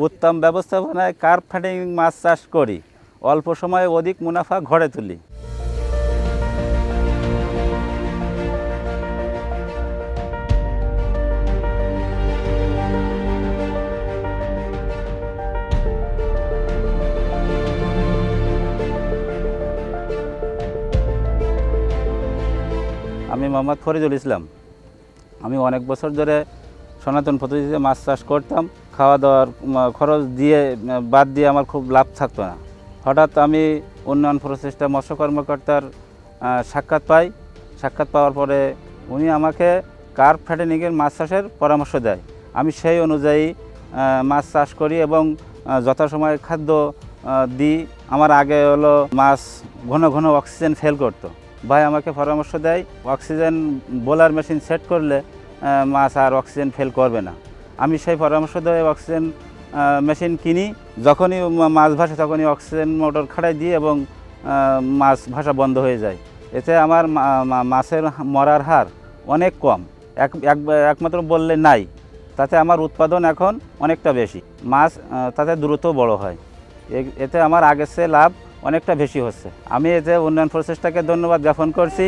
উত্তম ব্যবস্থাপনায় carp fighting মাছ চাষ করি, অল্প সময়ে অধিক মুনাফা ঘরে তুলি। আমি মোহাম্মদ ফরিদুল ইসলাম। আমি অনেক বছর ধরে সনাতন পদ্ধতিতে মাছ চাষ করতাম। খাওয়া দাওয়ার খরচ দিয়ে বাদ দিয়ে আমার খুব লাভ থাকতো না। হঠাৎ আমি উন্নয়ন প্রচেষ্টা মৎস্য কর্মকর্তার সাক্ষাৎ পাই। সাক্ষাৎ পাওয়ার পরে উনি আমাকে কার্প ফাইটিংয়ের মাছ চাষের পরামর্শ দেয়। আমি সেই অনুযায়ী মাছ চাষ করি এবং যথাসময়ে খাদ্য দিই। আমার আগে হলো মাছ ঘন ঘন অক্সিজেন ফেল করতো। ভাই আমাকে পরামর্শ দেয় অক্সিজেন বোলার মেশিন সেট করলে মাছ আর অক্সিজেন ফেল করবে না। আমি সেই পরামর্শ দিয়ে অক্সিজেন মেশিন কিনি। যখনই মাছ ভাসে তখনই অক্সিজেন মোটর খাটাই দিই এবং মাছ ভাসা বন্ধ হয়ে যায়। এতে আমার মাছের মরার হার অনেক কম, একমাত্র বললে নাই। তাতে আমার উৎপাদন এখন অনেকটা বেশি, মাছ তাতে দ্রুত বড় হয়। এতে আমার আগের চেয়ে লাভ অনেকটা বেশি হচ্ছে। আমি এতে উন্নয়ন প্রচেষ্টাকে ধন্যবাদ জ্ঞাপন করছি।